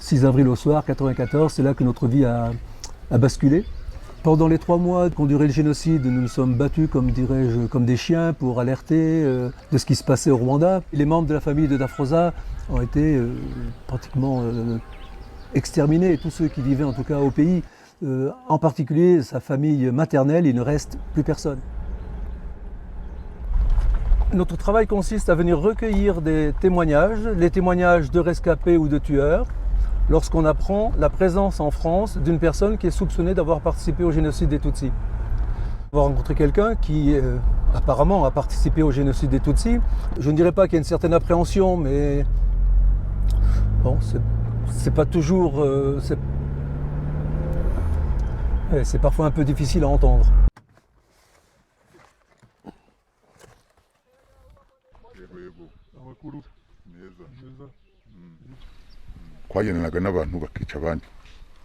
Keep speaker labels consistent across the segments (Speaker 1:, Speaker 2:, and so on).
Speaker 1: 6 avril au soir, 94, c'est là que notre vie a basculé. Pendant les 3 mois qu'ont duré le génocide, nous nous sommes battus, comme dirais-je, comme des chiens pour alerter de ce qui se passait au Rwanda. Les membres de la famille de Dafroza ont été pratiquement exterminés, tous ceux qui vivaient en tout cas au pays. En particulier sa famille maternelle, il ne reste plus personne. Notre travail consiste à venir recueillir des témoignages, les témoignages de rescapés ou de tueurs, lorsqu'on apprend la présence en France d'une personne qui est soupçonnée d'avoir participé au génocide des Tutsis. On va rencontrer quelqu'un qui apparemment a participé au génocide des Tutsis. Je ne dirais pas qu'il y a une certaine appréhension, mais bon, c'est pas toujours... c'est parfois un peu difficile à entendre.
Speaker 2: twagendanaga n'abantu bakica abandi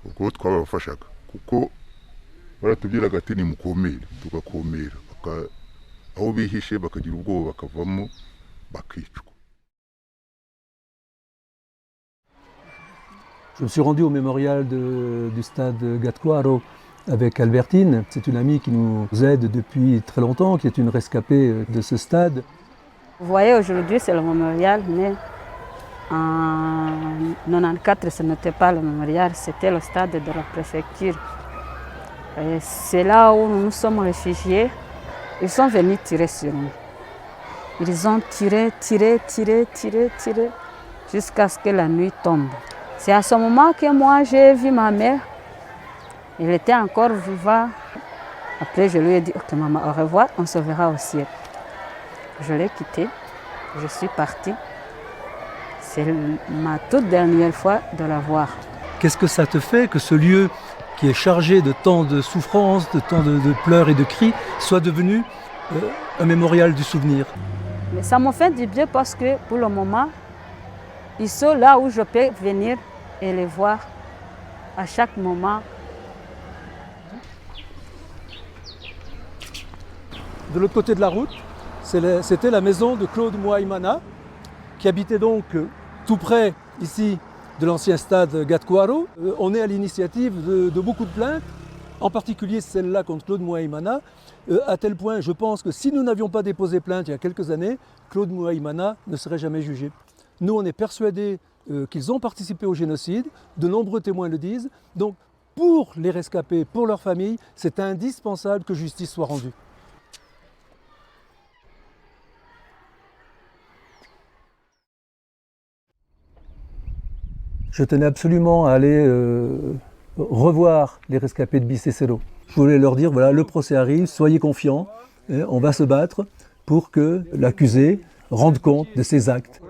Speaker 2: ubwo twabafashaga kuko baratubwiraga ati nimukomere tugakomera aho bihishe bakagira ubwoba bakavamo bakicwa.
Speaker 1: Je me suis rendu au mémorial du stade Gatkwaro avec Albertine. C'est une amie qui nous aide depuis très longtemps, qui est une rescapée de ce stade.
Speaker 3: Vous voyez, aujourd'hui c'est le mémorial, mais en 1994 ce n'était pas le mémorial, c'était le stade de la préfecture. C'est là où nous nous sommes réfugiés. Ils sont venus tirer sur nous. Ils ont tiré jusqu'à ce que la nuit tombe. C'est à ce moment que moi j'ai vu ma mère. Elle était encore vivante. Après je lui ai dit ok maman, au revoir, on se verra au ciel. Je l'ai quittée, je suis partie. C'est ma toute dernière fois de la voir.
Speaker 1: Qu'est-ce que ça te fait que ce lieu qui est chargé de tant de souffrances, de tant de pleurs et de cris, soit devenu un mémorial du souvenir?
Speaker 3: Mais ça m'a fait du bien parce que pour le moment, ils sont là où je peux venir et les voir à chaque moment.
Speaker 1: De l'autre côté de la route, c'était la maison de Claude Mouaïmana, qui habitait donc tout près ici de l'ancien stade Gatkwaro. On est à l'initiative de beaucoup de plaintes, en particulier celle-là contre Claude Mouaïmana, à tel point, je pense que si nous n'avions pas déposé plainte il y a quelques années, Claude Mouaïmana ne serait jamais jugé. Nous, on est persuadés qu'ils ont participé au génocide, de nombreux témoins le disent, donc pour les rescapés, pour leurs familles, c'est indispensable que justice soit rendue. Je tenais absolument à aller revoir les rescapés de Bicécelo. Je voulais leur dire, voilà, le procès arrive, soyez confiants, on va se battre pour que l'accusé rende compte de ses actes.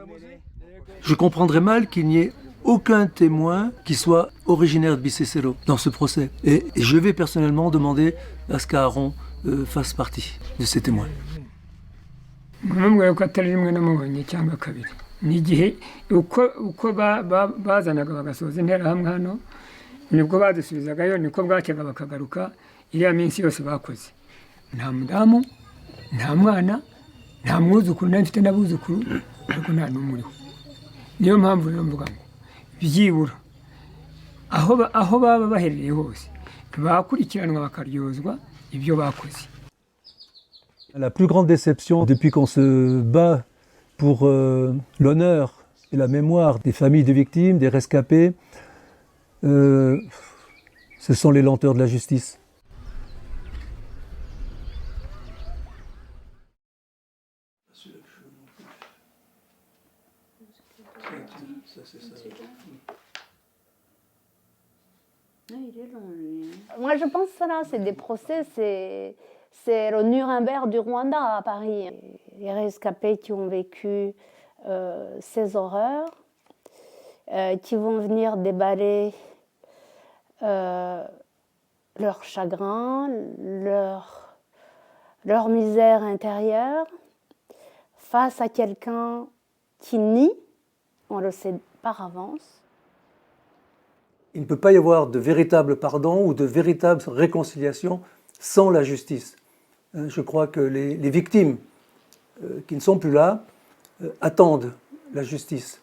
Speaker 1: Je comprendrais mal qu'il n'y ait aucun témoin qui soit originaire de Bicécelo dans ce procès. Et je vais personnellement demander à ce qu'Aaron fasse partie de ces témoins.
Speaker 4: ni igihe uko bazanaga bagasoza interahamwe hano nibwo badusubizagayo niko bwacyaga bakagaruka iriya minsi yose bakoze nta mudamu nta mwana nta mwuzukuru n'afite n'abuzukuru ariko nta n'umuriho niyo mpamvu rero mvuga ngo byibura aho baba baherereye hose bakurikiranwa bakaryozwa ibyo bakoze.
Speaker 1: La plus grande déception depuis qu'on se bat pour l'honneur et la mémoire des familles de victimes, des rescapés, ce sont les lenteurs de la justice.
Speaker 5: Moi je pense que ça là, c'est des procès, c'est le Nuremberg du Rwanda à Paris. Les rescapés qui ont vécu ces horreurs, qui vont venir déballer leur chagrin, leur misère intérieure, face à quelqu'un qui nie, on le sait par avance.
Speaker 1: Il ne peut pas y avoir de véritable pardon ou de véritable réconciliation sans la justice. Je crois que les victimes qui ne sont plus là attendent la justice.